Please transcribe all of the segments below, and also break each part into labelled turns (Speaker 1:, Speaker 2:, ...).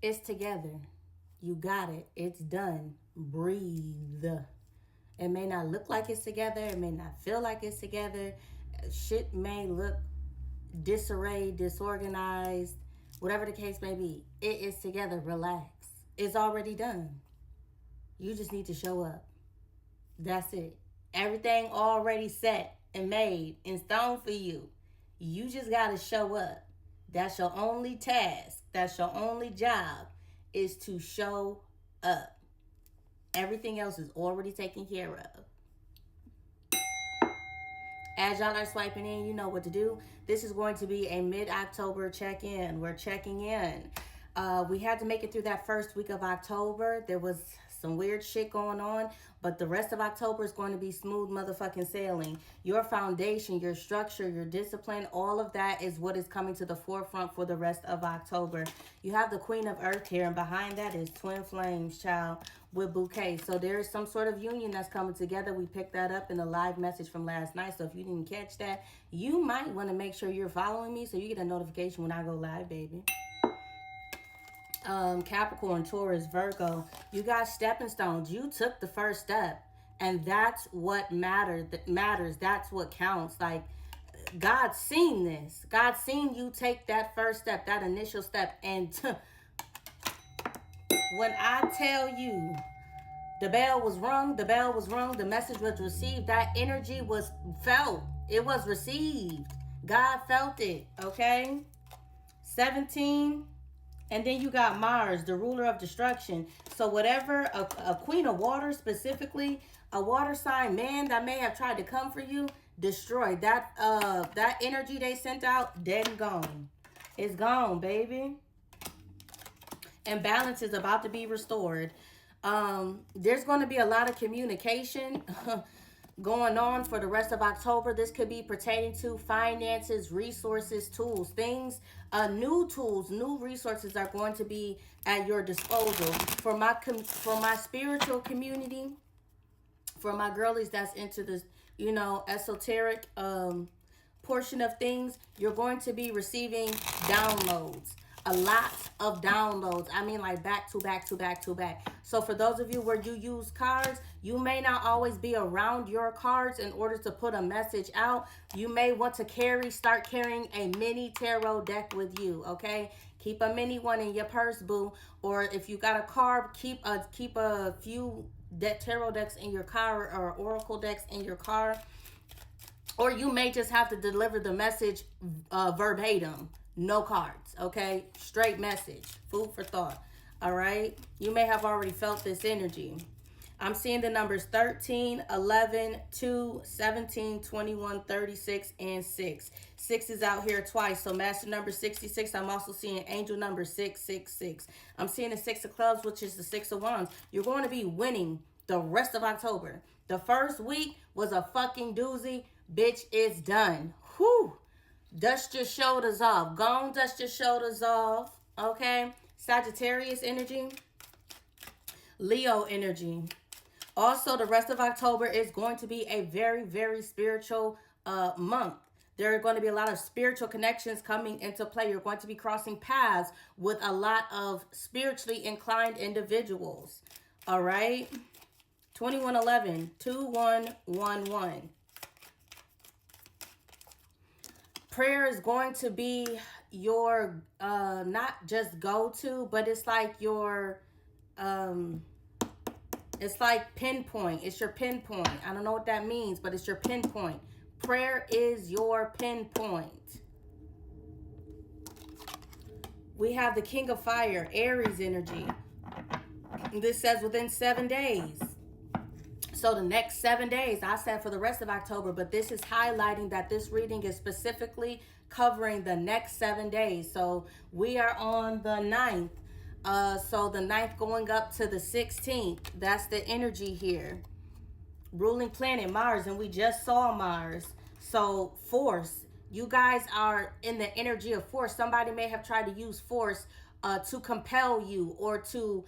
Speaker 1: It's together. You got it. It's done. Breathe. It may not look like it's together. It may not feel like it's together. Shit may look disarray, disorganized, whatever the case may be. It is together. Relax. It's already done. You just need to show up. That's it. Everything already set and made in stone for you. You just got to show up. That's your only task. That's your only job is to show up. Everything else is already taken care of. As y'all are swiping in, you know what to do. This is going to be a mid-October check-in. We're checking in. We had to make it through that first week of October. There was some weird shit going on, but the rest of October is going to be smooth motherfucking sailing. Your foundation, your structure, your discipline, all of that is what is coming to the forefront for the rest of October. You have the Queen of Earth here, and behind that is Twin Flames, child, with bouquet. So there is some sort of union that's coming together. We picked that up in the live message from last night. So if you didn't catch that, you might want to make sure you're following me so you get a notification when I go live, baby. Capricorn, Taurus, Virgo, you got stepping stones. You took the first step, and that's what matters. That's what counts. Like, God's seen this. God's seen you take that first step, that initial step, and when I tell you the bell was rung, the bell was rung, the message was received, that energy was felt, it was received. God felt it, okay? 17. And then you got Mars, the ruler of destruction. So whatever, a queen of water specifically, a water sign man that may have tried to come for you, destroy that energy they sent out, dead and gone. It's gone, baby. And balance is about to be restored. There's going to be a lot of communication going on for the rest of October. This could be pertaining to finances, resources, tools, things, new tools, new resources are going to be at your disposal. For my spiritual community, for my girlies that's into this, esoteric portion of things, you're going to be receiving downloads. A lot of downloads. I mean, like back to back to back to back. So for those of you where you use cards, you may not always be around your cards in order to put a message out. You may want to start carrying a mini tarot deck with you, okay? Keep a mini one in your purse, boo. Or if you got a card, keep a few tarot decks in your car or oracle decks in your car. Or you may just have to deliver the message verbatim. No cards, okay? Straight message. Food for thought, all right? You may have already felt this energy. I'm seeing the numbers 13, 11, 2, 17, 21, 36, and 6. 6 is out here twice. So master number 66. I'm also seeing angel number 666. I'm seeing the 6 of clubs, which is the 6 of wands. You're going to be winning the rest of October. The first week was a fucking doozy. Bitch, it's done. Whew. Dust your shoulders off. Go on, dust your shoulders off. Okay? Sagittarius energy. Leo energy. Also, the rest of October is going to be a very, very spiritual month. There are going to be a lot of spiritual connections coming into play. You're going to be crossing paths with a lot of spiritually inclined individuals. All right? 2111, 2111. Prayer is going to be your not just go-to, but it's like your it's like pinpoint. It's your pinpoint. I don't know what that means, but it's your pinpoint. Prayer is your pinpoint. We have the King of Fire, Aries energy. This says within 7 days. So the next 7 days, I said for the rest of October, but this is highlighting that this reading is specifically covering the next 7 days. So we are on the 9th. So the 9th going up to the 16th. That's the energy here. Ruling planet Mars, and we just saw Mars. So force. You guys are in the energy of force. Somebody may have tried to use force to compel you or to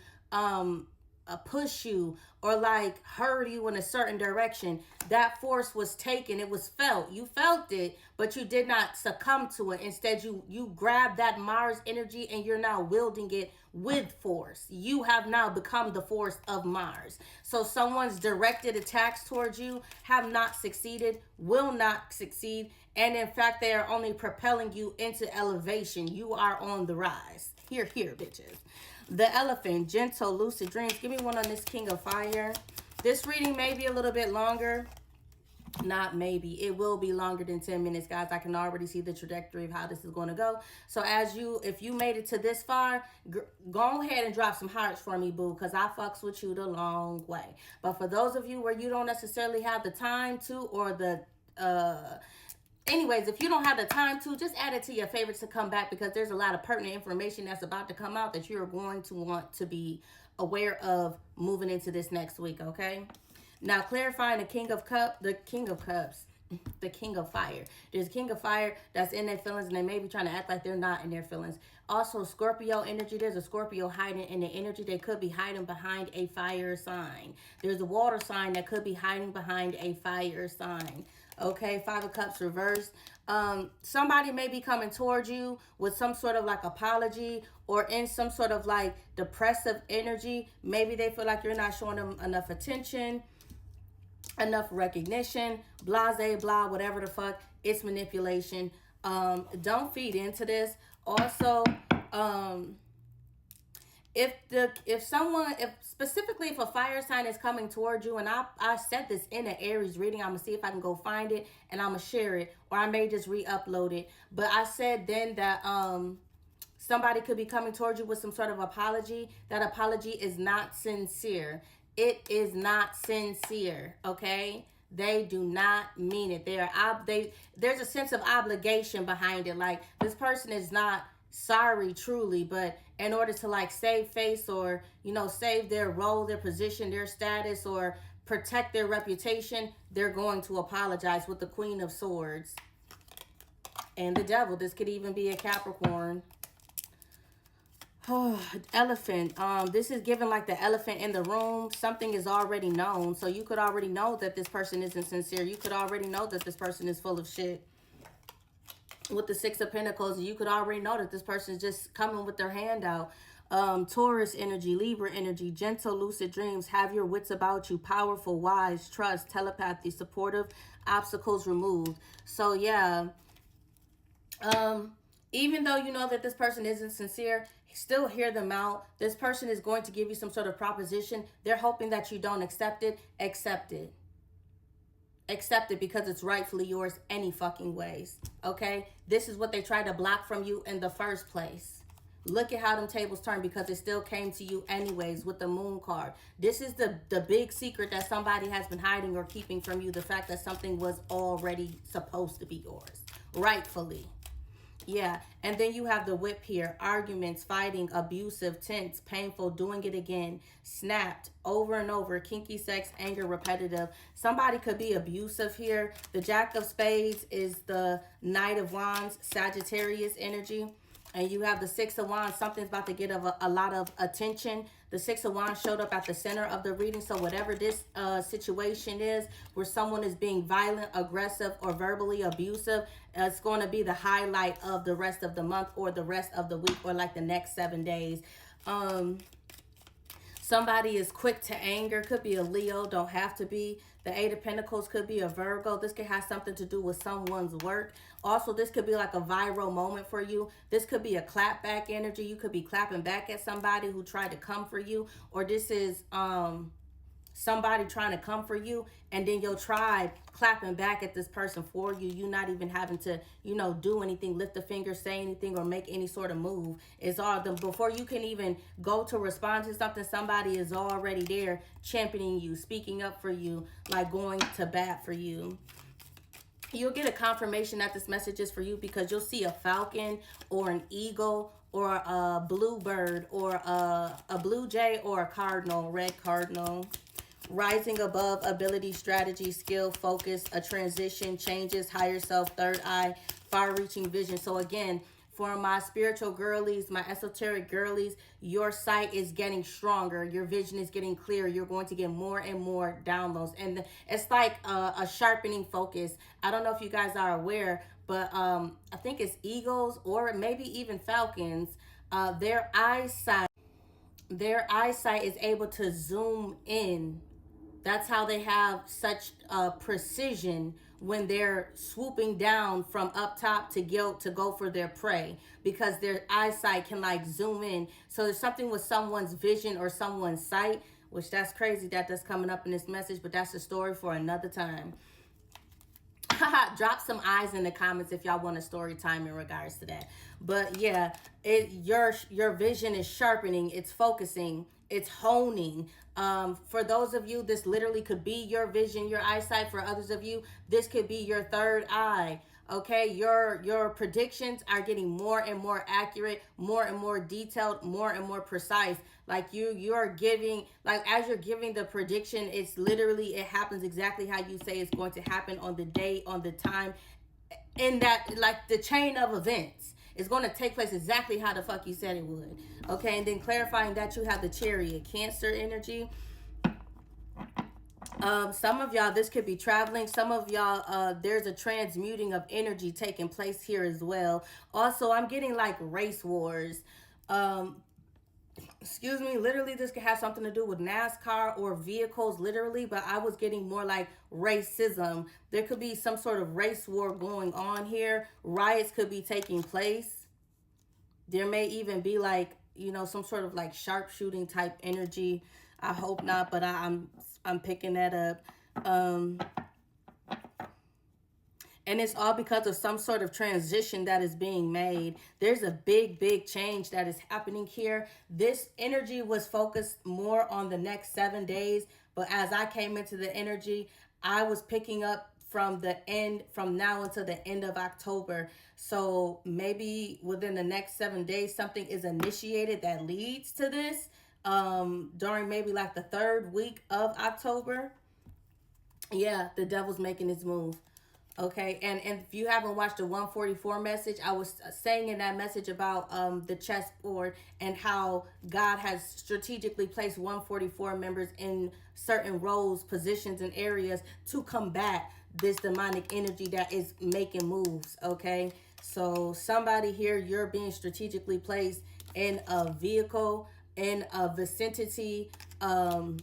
Speaker 1: push you or like hurry you in a certain direction. That force was taken. It was felt. You felt it, but you did not succumb to it. Instead, you grabbed that Mars energy and you're now wielding it with force. You have now become the force of Mars. So someone's directed attacks towards you have not succeeded, will not succeed, and in fact, they are only propelling you into elevation. You are on the rise. Here, bitches. The Elephant, gentle, lucid dreams. Give me one on this King of Fire. This reading may be a little bit longer. Not maybe. It will be longer than 10 minutes, guys. I can already see the trajectory of how this is going to go. So if you made it to this far, go ahead and drop some hearts for me, boo, because I fucks with you the long way. But for those of you where you don't necessarily have the time to, or the anyways, if you don't have the time to, just add it to your favorites to come back, because there's a lot of pertinent information that's about to come out that you're going to want to be aware of moving into this next week, okay? Now, clarifying the King of Cups, the King of Fire. There's a King of Fire that's in their feelings, and they may be trying to act like they're not in their feelings. Also, Scorpio energy. There's a Scorpio hiding in the energy. They could be hiding behind a fire sign. There's a water sign that could be hiding behind a fire sign. Okay, Five of Cups reversed. Somebody may be coming towards you with some sort of like apology or in some sort of like depressive energy. Maybe they feel like you're not showing them enough attention, enough recognition, blase, blah, whatever the fuck. It's manipulation. Don't feed into this. Also, if specifically if a fire sign is coming towards you, and I said this in an Aries reading, I'm gonna see if I can go find it and I'm gonna share it, or I may just re-upload it. But I said then that somebody could be coming towards you with some sort of apology. That apology is not sincere. It is not sincere, okay? They do not mean it. There's a sense of obligation behind it. Like, this person is not sorry truly, but in order to like save face, or save their role, their position, their status, or protect their reputation, they're going to apologize with the Queen of Swords and the Devil. This could even be a Capricorn. Elephant. This is given like the elephant in the room. Something is already known, so you could already know that this person isn't sincere. You could already know that this person is full of shit. With the Six of Pentacles, you could already know that this person is just coming with their hand out. Taurus energy, Libra energy, gentle, lucid dreams, have your wits about you, powerful, wise, trust, telepathy, supportive, obstacles removed. So yeah, even though you know that this person isn't sincere, still hear them out. This person is going to give you some sort of proposition. They're hoping that you don't accept it. Accept it. Accept it, because it's rightfully yours any fucking ways, okay? This is what they tried to block from you in the first place. Look at how them tables turn, because it still came to you anyways with the Moon card. This is the big secret that somebody has been hiding or keeping from you, the fact that something was already supposed to be yours, rightfully. Yeah, and then you have the Whip here. Arguments, fighting, abusive, tense, painful, doing it again, snapped, over and over, kinky sex, anger, repetitive. Somebody could be abusive here. The Jack of Spades is the Knight of Wands, Sagittarius energy. And you have the Six of Wands. Something's about to get a lot of attention. The Six of Wands showed up at the center of the reading. So whatever this situation is, where someone is being violent, aggressive, or verbally abusive, it's going to be the highlight of the rest of the month, or the rest of the week, or like the next 7 days. Somebody is quick to anger. Could be a Leo, don't have to be. The Eight of Pentacles could be a Virgo. This could have something to do with someone's work. Also, this could be like a viral moment for you. This could be a clap back energy. You could be clapping back at somebody who tried to come for you. Or this is somebody trying to come for you, and then your tribe clapping back at this person for you. You not even having to, do anything, lift a finger, say anything, or make any sort of move. It's all them. Before you can even go to respond to something, somebody is already there championing you, speaking up for you, like going to bat for you. You'll get a confirmation that this message is for you, because you'll see a falcon or an eagle or a bluebird or a blue jay or a cardinal, red cardinal. Rising above, ability, strategy, skill, focus, a transition, changes, higher self, third eye, far-reaching vision. So again, For my spiritual girlies, my esoteric girlies, your sight is getting stronger. Your vision is getting clearer. You're going to get more and more downloads. And it's like a sharpening focus. I don't know if you guys are aware, but I think it's eagles or maybe even falcons. Their eyesight is able to zoom in. That's how they have such precision when they're swooping down from up top to go for their prey, because their eyesight can like zoom in. So there's something with someone's vision or someone's sight, which that's crazy that that's coming up in this message, but that's a story for another time. Drop some eyes in the comments if y'all want a story time in regards to that. But yeah, your vision is sharpening, it's focusing, it's honing. For those of you, this literally could be your vision, your eyesight. For others of you, this could be your third eye. Okay, your predictions are getting more and more accurate, more and more detailed, more and more precise. Like you're giving, like as you're giving the prediction, it's literally, it happens exactly how you say it's going to happen, on the day, on the time, in that, like the chain of events is going to take place exactly how the fuck you said it would. Okay, and then clarifying that you have the Chariot, Cancer energy. Some of y'all, this could be traveling. Some of y'all, there's a transmuting of energy taking place here as well. Also, I'm getting like race wars. Excuse me, literally this could have something to do with NASCAR or vehicles, literally, but I was getting more like racism. There could be some sort of race war going on here. Riots could be taking place. There may even be like, you know, some sort of like sharpshooting type energy. I hope not, but I'm picking that up. And it's all because of some sort of transition that is being made. There's a big change that is happening here. This energy was focused more on the next 7 days. But as I came into the energy, I was picking up from now until the end of October. So maybe within the next 7 days, something is initiated that leads to this. During maybe like the 3rd week of October. Yeah, the devil's making his move. Okay, and if you haven't watched the 144 message, I was saying in that message about the chessboard and how God has strategically placed 144 members in certain roles, positions, and areas to combat this demonic energy that is making moves. Okay, so somebody here, you're being strategically placed in a vehicle, in a vicinity, or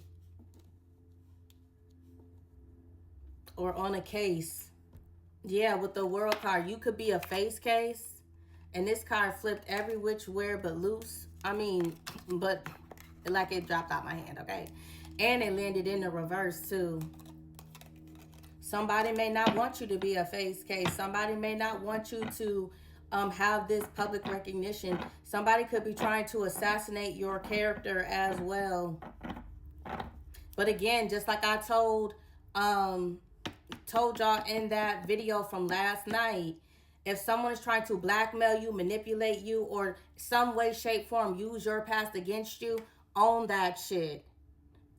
Speaker 1: on a case. Yeah, with the World card, you could be a face case, and this card flipped every which way but loose. I mean, but like it dropped out my hand, okay? And it landed in the reverse too. Somebody may not want you to be a face case. Somebody may not want you to have this public recognition. Somebody could be trying to assassinate your character as well. But again, just like I told y'all in that video from last night, if someone is trying to blackmail you, manipulate you, or some way, shape, form use your past against you, own that shit.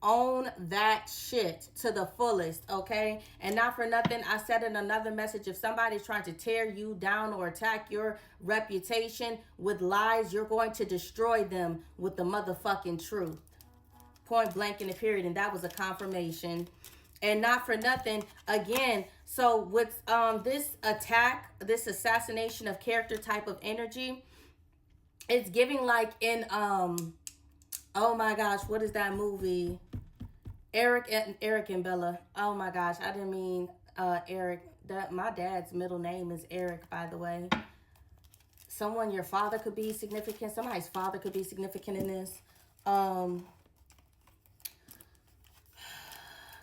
Speaker 1: Own that shit to the fullest, okay? And not for nothing, I said in another message, if somebody's trying to tear you down or attack your reputation with lies, you're going to destroy them with the motherfucking truth. Point blank in the period. And that was a confirmation. And not for nothing, again, so with this attack, this assassination of character type of energy, it's giving like in, oh my gosh, what is that movie? Eric and Bella. Oh my gosh, I didn't mean Eric. My dad's middle name is Eric, by the way. Your father could be significant. Somebody's father could be significant in this.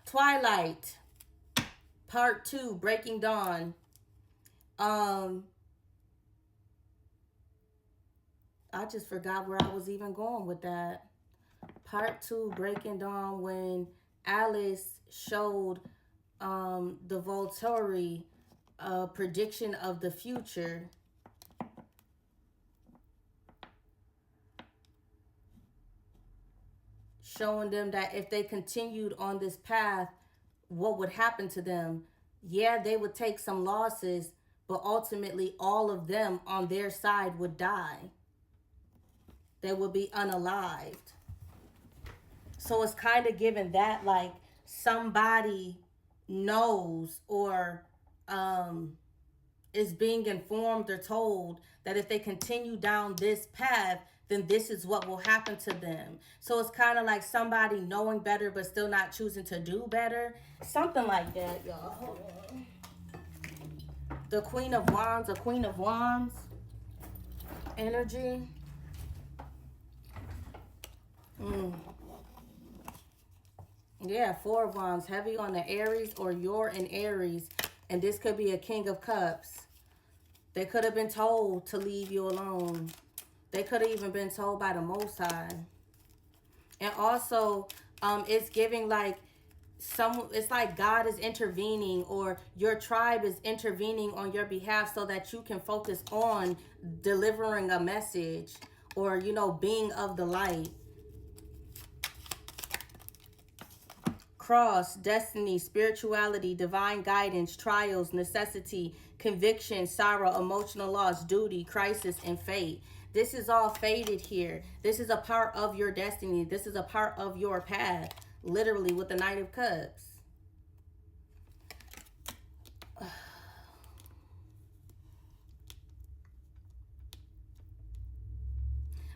Speaker 1: Twilight, Part 2, Breaking Dawn. I just forgot where I was even going with that. Part 2, Breaking Dawn, when Alice showed the Volturi prediction of the future. Showing them that if they continued on this path, what would happen to them. Yeah, they would take some losses, but ultimately all of them on their side would die. They would be unalived. So it's kind of given that like somebody knows or is being informed or told that if they continue down this path, then this is what will happen to them. So it's kind of like somebody knowing better but still not choosing to do better. Something like that, y'all. Hold on. The Queen of Wands, a Queen of Wands energy. Yeah, Four of Wands, heavy on the Aries, or you're in Aries, and this could be a King of Cups. They could have been told to leave you alone. They could have even been told by the Most High. And also, it's giving like it's like God is intervening, or your tribe is intervening on your behalf so that you can focus on delivering a message, or, you know, being of the light. Cross, destiny, spirituality, divine guidance, trials, necessity, conviction, sorrow, emotional loss, duty, crisis, and fate. This is all fated here. This is a part of your destiny. This is a part of your path, literally, with the Knight of Cups.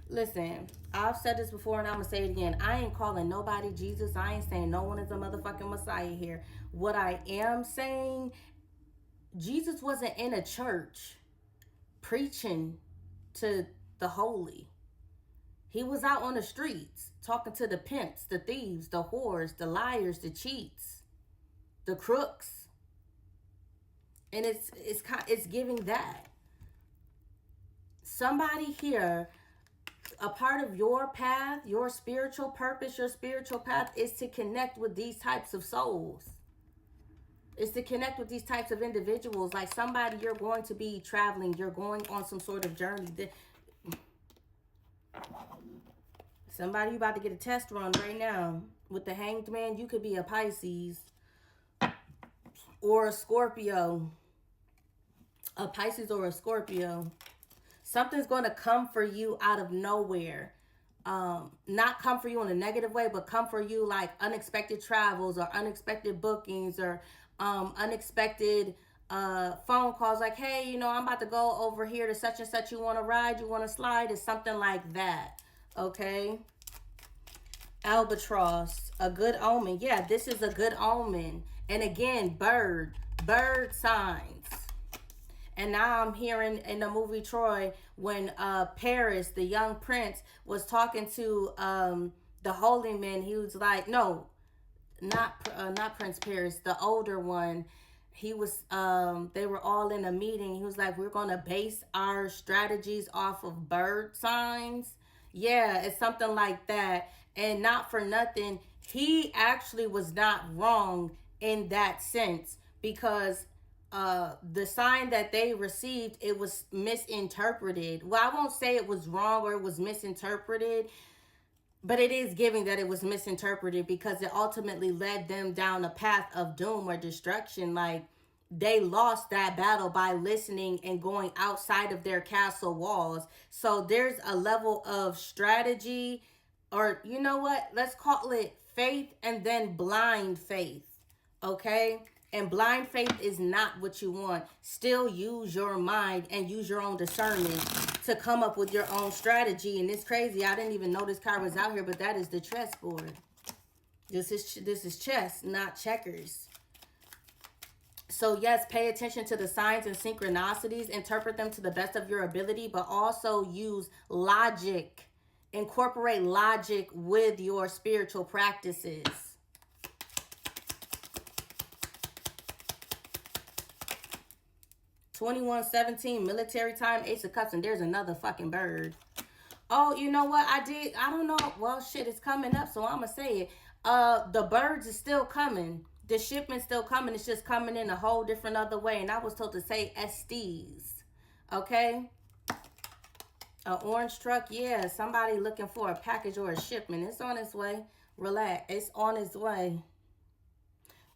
Speaker 1: Listen, I've said this before and I'm going to say it again. I ain't calling nobody Jesus. I ain't saying no one is a motherfucking Messiah here. What I am saying, Jesus wasn't in a church preaching to the holy. He was out on the streets talking to the pimps, the thieves, the whores, the liars, the cheats, the crooks. And it's giving that. Somebody here, a part of your path, your spiritual purpose, your spiritual path is to connect with these types of souls. Is to connect with these types of individuals. Like somebody, you're going to be traveling. You're going on some sort of journey. Somebody, you about to get a test run right now. With the Hanged Man, you could be a Pisces or a Scorpio. A Pisces or a Scorpio. Something's going to come for you out of nowhere. Not come for you in a negative way, but come for you like unexpected travels or unexpected bookings or unexpected phone calls. Like, hey, you know, I'm about to go over here to such and such. You want to ride? You want to slide? It's something like that. Okay. Albatross, a good omen. Yeah, this is a good omen. And again, bird signs. And now I'm hearing in the movie Troy when Paris, the young prince, was talking to the holy man. He was like, no, not Prince Paris, the older one. He was, they were all in a meeting. He was like, we're going to base our strategies off of bird signs. Yeah, it's something like that. And not for nothing, he actually was not wrong in that sense, because the sign that they received, it was misinterpreted. Well, I won't say it was wrong or it was misinterpreted, but it is giving that it was misinterpreted, because it ultimately led them down a path of doom or destruction. Like, they lost that battle by listening and going outside of their castle walls. So there's a level of strategy, or you know what? Let's call it faith and then blind faith. Okay? And blind faith is not what you want. Still use your mind and use your own discernment to come up with your own strategy. And it's crazy. I didn't even know this card was out here, but that is the chessboard. This is chess, not checkers. So yes, pay attention to the signs and synchronicities. Interpret them to the best of your ability, but also use logic. Incorporate logic with your spiritual practices. $21.17 military time, Ace of Cups, and there's another fucking bird. Oh, you know what? I don't know. Well, shit, it's coming up, so I'm gonna say it. The birds is still coming. The shipment's still coming. It's just coming in a whole different other way. And I was told to say SDs. Okay? An orange truck, yeah. Somebody looking for a package or a shipment. It's on its way. Relax. It's on its way.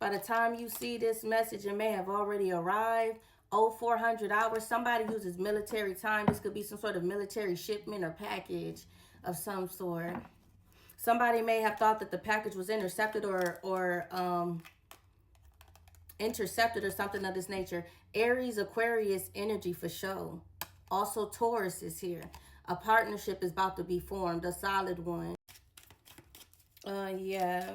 Speaker 1: By the time you see this message, it may have already arrived, 0400 hours. Somebody uses military time. This could be some sort of military shipment or package of some sort. Somebody may have thought that the package was intercepted or intercepted or something of this nature. Aries, Aquarius energy for show. Also Taurus is here. A partnership is about to be formed, a solid one. Yeah.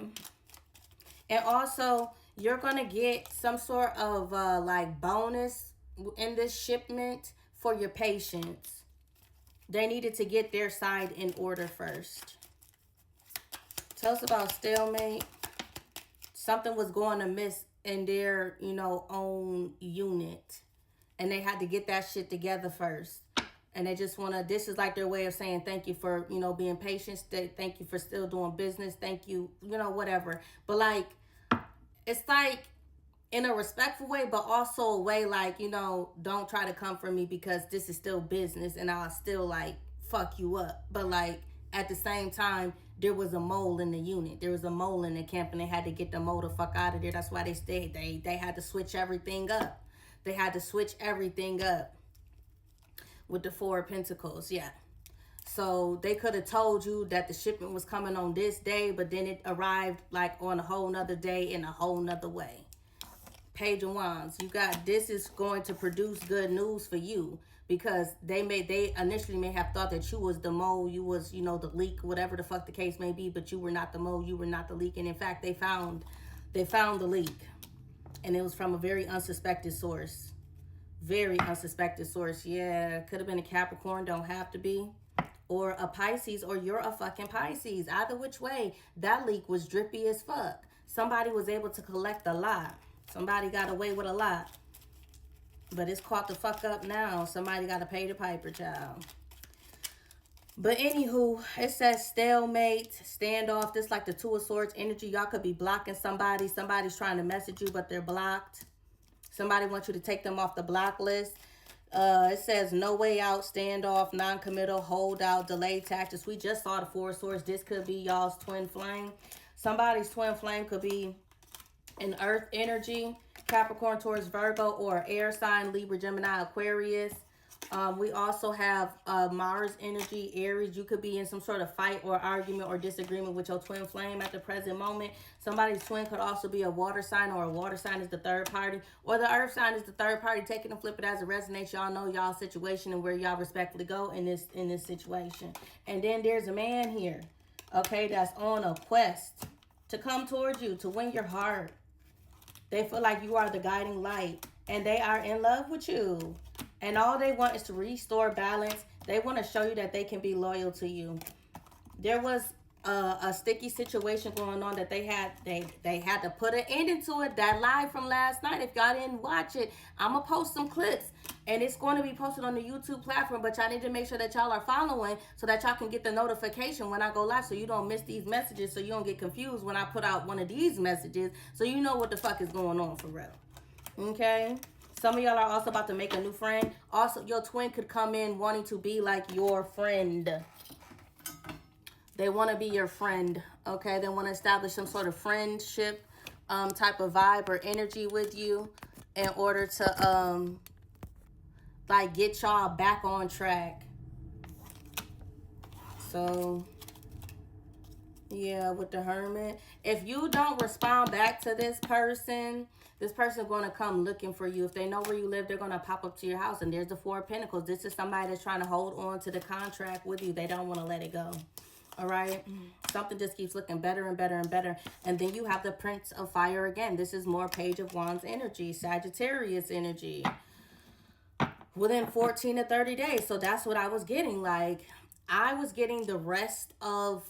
Speaker 1: And also, you're going to get some sort of like bonus in this shipment for your patience. They needed to get their side in order first. Tell us about stalemate. Something was going to miss in their, you know, own unit. And they had to get that shit together first. And they just want to, this is like their way of saying thank you for, you know, being patient. Thank you for still doing business. Thank you, you know, whatever. But like, it's like in a respectful way, but also a way like, you know, don't try to come for me because this is still business and I'll still like fuck you up. But like at the same time, there was a mole in the unit. There was a mole in the camp and they had to get the mole the fuck out of there. That's why they stayed. They had to switch everything up. They had to switch everything up with the Four of Pentacles. Yeah. So they could have told you that the shipment was coming on this day, but then it arrived like on a whole nother day in a whole nother way. Page of Wands. You got, this is going to produce good news for you because they initially may have thought that you was the mole, you was, you know, the leak, whatever the fuck the case may be, but you were not the mole, you were not the leak. And in fact, they found the leak and it was from a very unsuspected source. Very unsuspected source. Yeah, could have been a Capricorn, don't have to be. Or a Pisces, or you're a fucking Pisces. Either which way, that leak was drippy as fuck. Somebody was able to collect a lot. Somebody got away with a lot. But it's caught the fuck up now. Somebody got to pay the piper, child. But anywho, it says stalemate, standoff. This like the Two of Swords energy. Y'all could be blocking somebody. Somebody's trying to message you, but they're blocked. Somebody wants you to take them off the block list. It says no way out, standoff, non-committal, holdout, delay tactics. We just saw the Four of Swords. This could be y'all's twin flame. Somebody's twin flame could be an earth energy, Capricorn, Taurus, Virgo, or air sign, Libra, Gemini, Aquarius. We also have Mars energy, Aries. You could be in some sort of fight or argument or disagreement with your twin flame at the present moment. Somebody's twin could also be a water sign, or a water sign is the third party, or the earth sign is the third party. Take it and flip it as it resonates. Y'all know y'all's situation and where y'all respectfully go in this situation. And then there's a man here, okay, that's on a quest to come towards you, to win your heart. They feel like you are the guiding light and they are in love with you. And all they want is to restore balance. They want to show you that they can be loyal to you. There was a sticky situation going on that they had to put an end to it. That live from last night, if y'all didn't watch it, I'm going to post some clips. And it's going to be posted on the YouTube platform. But y'all need to make sure that y'all are following so that y'all can get the notification when I go live. So you don't miss these messages. So you don't get confused when I put out one of these messages. So you know what the fuck is going on for real. Okay? Some of y'all are also about to make a new friend. Also, your twin could come in wanting to be like your friend. They want to be your friend, okay? They want to establish some sort of friendship type of vibe or energy with you in order to, like, get y'all back on track. So, yeah, with the Hermit. If you don't respond back to this person is going to come looking for you. If they know where you live, they're going to pop up to your house. And there's the Four of Pentacles. This is somebody that's trying to hold on to the contract with you. They don't want to let it go. All right? Something just keeps looking better and better and better. And then you have the Prince of Fire again. This is more Page of Wands energy. Sagittarius energy. Within 14 to 30 days. So that's what I was getting. Like, I was getting the rest of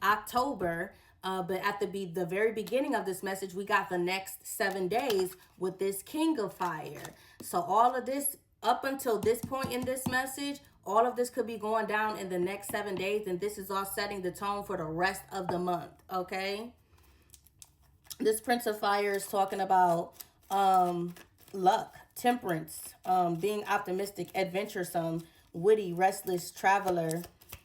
Speaker 1: October. But at the very beginning of this message, we got the next 7 days with this King of Fire. So all of this, up until this point in this message, all of this could be going down in the next 7 days. And this is all setting the tone for the rest of the month, okay? This Prince of Fire is talking about luck, temperance, being optimistic, adventuresome, witty, restless, traveler,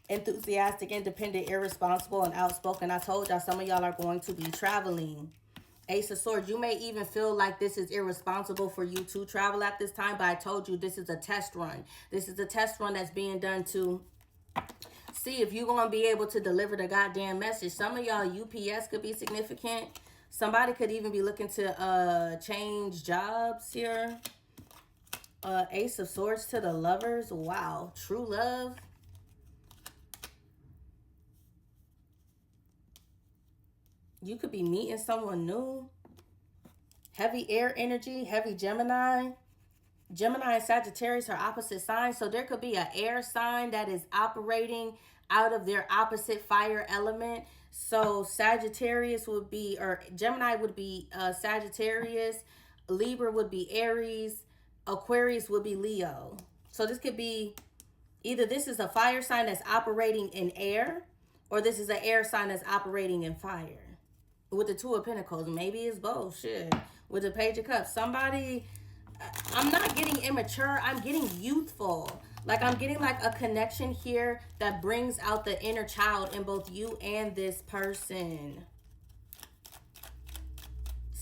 Speaker 1: enthusiastic, independent, irresponsible, and outspoken. I told y'all some of y'all are going to be traveling. Ace of Swords, you may even feel like this is irresponsible for you to travel at this time, but I told you this is a test run. This is a test run that's being done to see if you're going to be able to deliver the goddamn message. Some of y'all UPS could be significant. Somebody could even be looking to change jobs here. Ace of Swords to the Lovers. Wow. True love. You could be meeting someone new. Heavy air energy. Heavy Gemini. Gemini and Sagittarius are opposite signs. So there could be an air sign that is operating out of their opposite fire element. So Sagittarius would be, or Gemini would be Sagittarius. Libra would be Aries. Aquarius would be Leo. So this could be either this is a fire sign that's operating in air, or this is an air sign that's operating in fire. With the Two of Pentacles, maybe it's both. Shit. With the Page of Cups, somebody, I'm not getting immature, I'm getting youthful. Like I'm getting like a connection here that brings out the inner child in both you and this person.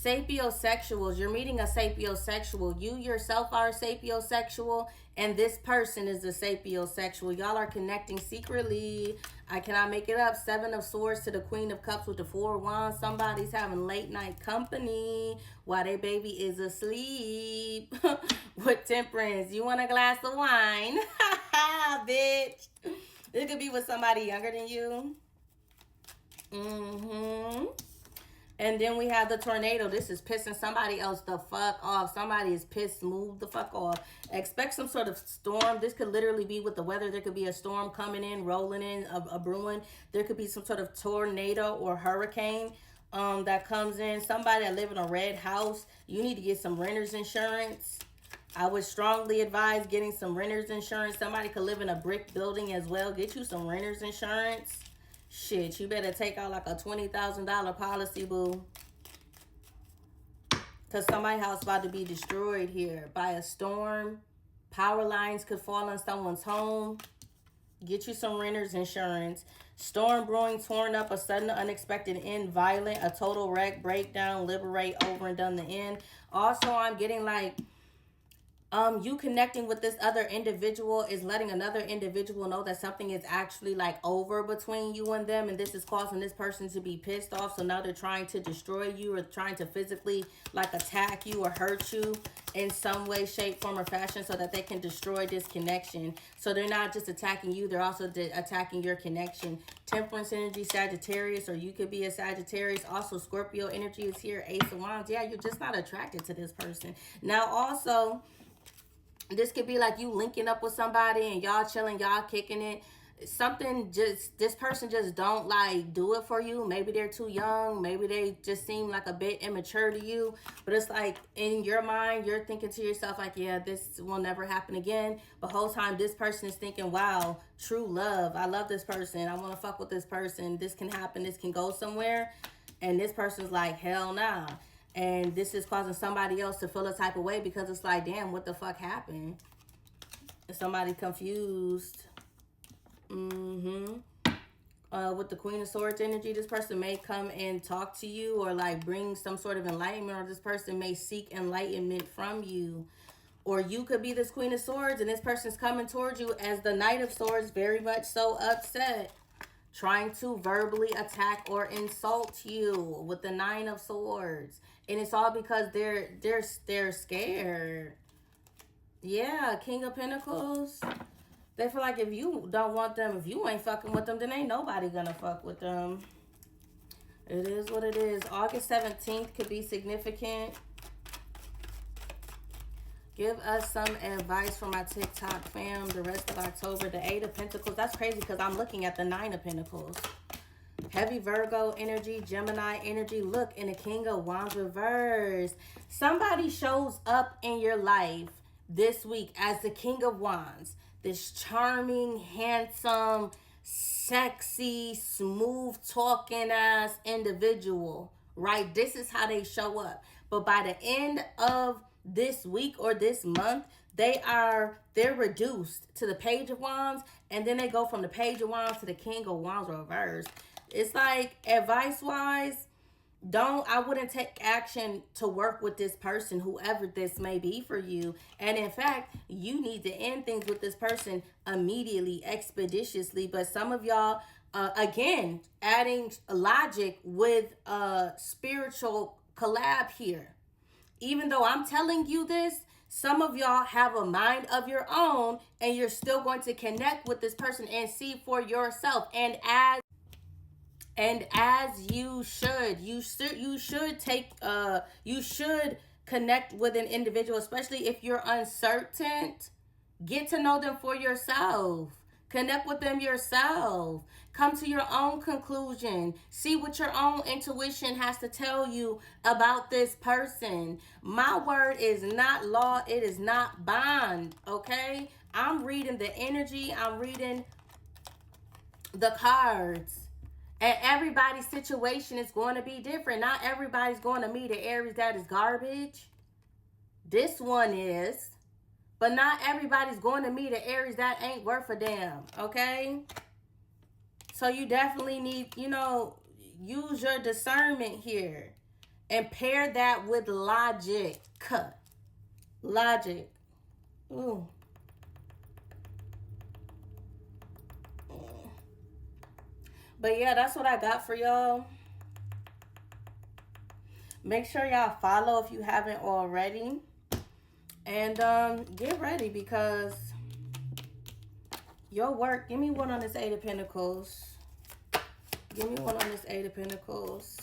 Speaker 1: Sapiosexuals, you're meeting a sapiosexual. You yourself are a sapiosexual, and this person is a sapiosexual. Y'all are connecting secretly. I cannot make it up. Seven of Swords to the Queen of Cups with the Four of Wands. Somebody's having late night company while their baby is asleep. With Temperance, you want a glass of wine? Bitch. It could be with somebody younger than you. And then we have the Tornado. This is pissing somebody else the fuck off. Somebody is pissed. Move the fuck off. Expect some sort of storm. This could literally be with the weather. There could be a storm coming in, rolling in, a brewing. There could be some sort of tornado or hurricane that comes in. Somebody that live in a red house. You need to get some renter's insurance. I would strongly advise getting some renter's insurance. Somebody could live in a brick building as well. Get you some renter's insurance. Shit, you better take out like a $20,000 policy, boo. Because somebody's house about to be destroyed here by a storm. Power lines could fall on someone's home. Get you some renter's insurance. Storm brewing, torn up, a sudden unexpected end, violent, a total wreck, breakdown, liberate, over and done the end. Also, I'm getting like, you connecting with this other individual is letting another individual know that something is actually like over between you and them, and this is causing this person to be pissed off. So now they're trying to destroy you or trying to physically like attack you or hurt you in some way, shape, form, or fashion so that they can destroy this connection. So they're not just attacking you, they're also attacking your connection. Temperance energy, Sagittarius, or you could be a Sagittarius. Also Scorpio energy is here, Ace of Wands. Yeah, you're just not attracted to this person. Now also, this could be like you linking up with somebody and y'all chilling, y'all kicking it. Something just, this person just don't like do it for you. Maybe they're too young. Maybe they just seem like a bit immature to you. But it's like in your mind, you're thinking to yourself like, yeah, this will never happen again. But whole time this person is thinking, wow, true love. I love this person. I want to fuck with this person. This can happen. This can go somewhere. And this person's like, hell nah. And this is causing somebody else to feel a type of way because it's like, damn, what the fuck happened? Is somebody confused? With the Queen of Swords energy, this person may come and talk to you or like bring some sort of enlightenment, or this person may seek enlightenment from you. Or you could be this Queen of Swords and this person's coming towards you as the Knight of Swords, very much so upset, trying to verbally attack or insult you with the Nine of Swords. And it's all because they're scared. Yeah, King of Pentacles. They feel like if you don't want them, if you ain't fucking with them, then ain't nobody gonna fuck with them. It is what it is. August 17th could be significant. Give us some advice from my TikTok fam. The rest of October, the Eight of Pentacles. That's crazy because I'm looking at the Nine of Pentacles. Heavy Virgo energy, Gemini energy. Look, in the King of Wands reverse. Somebody shows up in your life this week as the King of Wands. This charming, handsome, sexy, smooth talking ass individual, right? This is how they show up. But by the end of this week or this month, they're reduced to the Page of Wands, and then they go from the Page of Wands to the King of Wands reverse. It's like, advice wise, I wouldn't take action to work with this person, whoever this may be for you. And in fact, you need to end things with this person immediately, expeditiously. But some of y'all, again, adding logic with spiritual collab here. Even though I'm telling you this, some of y'all have a mind of your own and you're still going to connect with this person and see for yourself. And as you should connect with an individual, especially if you're uncertain. Get to know them for yourself. Connect with them yourself. Come to your own conclusion. See what your own intuition has to tell you about this person. My word is not law. It is not bond. Okay? I'm reading the energy. I'm reading the cards. And everybody's situation is going to be different. Not everybody's going to meet an Aries that is garbage. This one is. But not everybody's going to meet an Aries that ain't worth a damn, okay? So you definitely need, use your discernment here. And pair that with logic. Logic. Ooh. But yeah, that's what I got for y'all. Make sure y'all follow if you haven't already. And get ready, because your work, give me one on this Eight of Pentacles. Give me one on this Eight of Pentacles.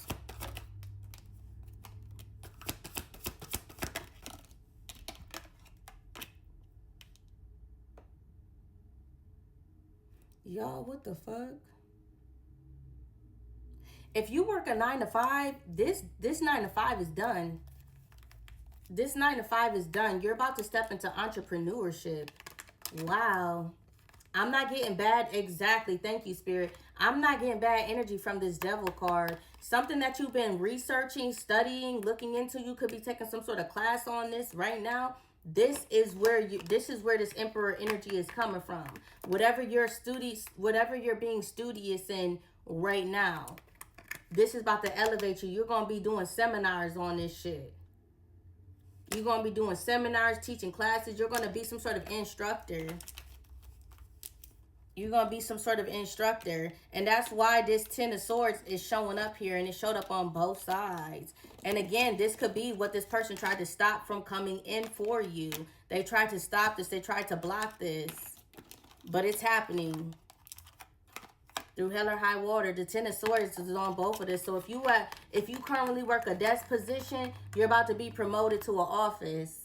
Speaker 1: Y'all, what the fuck? If you work a 9 to 5, this 9 to 5 is done. This 9 to 5 is done. You're about to step into entrepreneurship. Wow. I'm not getting bad. Exactly. Thank you, Spirit. I'm not getting bad energy from this Devil card. Something that you've been researching, studying, looking into. You could be taking some sort of class on this right now. This is where this Emperor energy is coming from. Whatever you're being studious in right now. This is about to elevate you. You're going to be doing seminars on this shit. You're going to be doing seminars, teaching classes. You're going to be some sort of instructor. You're going to be some sort of instructor. And that's why this Ten of Swords is showing up here. And it showed up on both sides. And again, this could be what this person tried to stop from coming in for you. They tried to stop this. They tried to block this. But it's happening. Through hell or high water, the Ten of Swords is on both of this. So if you currently work a desk position, you're about to be promoted to an office.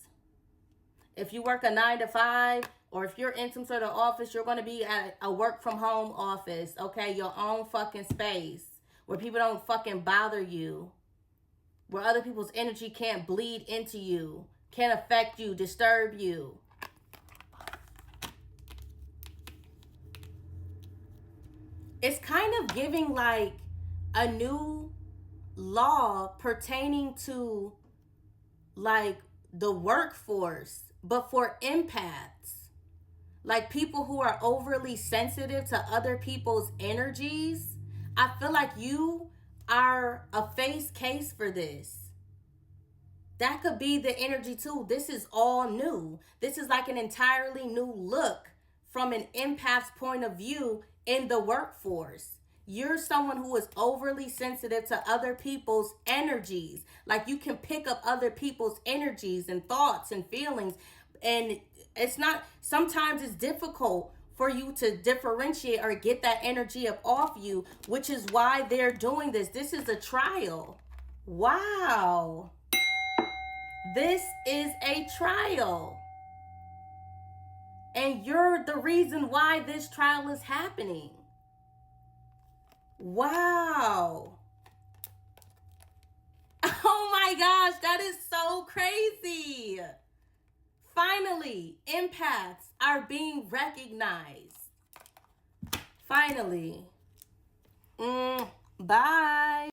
Speaker 1: If you work a 9 to 5, or if you're in some sort of office, you're going to be at a work from home office. Okay, your own fucking space where people don't fucking bother you, where other people's energy can't bleed into you, can't affect you, disturb you. It's kind of giving like a new law pertaining to like the workforce, but for empaths. Like people who are overly sensitive to other people's energies. I feel like you are a face case for this. That could be the energy too. This is all new. This is like an entirely new look from an empath's point of view in the workforce. You're someone who is overly sensitive to other people's energies. Like you can pick up other people's energies and thoughts and feelings. And sometimes it's difficult for you to differentiate or get that energy up off you, which is why they're doing this. This is a trial. Wow. This is a trial. And you're the reason why this trial is happening. Wow. Oh my gosh, that is so crazy. Finally, empaths are being recognized. Finally. Bye.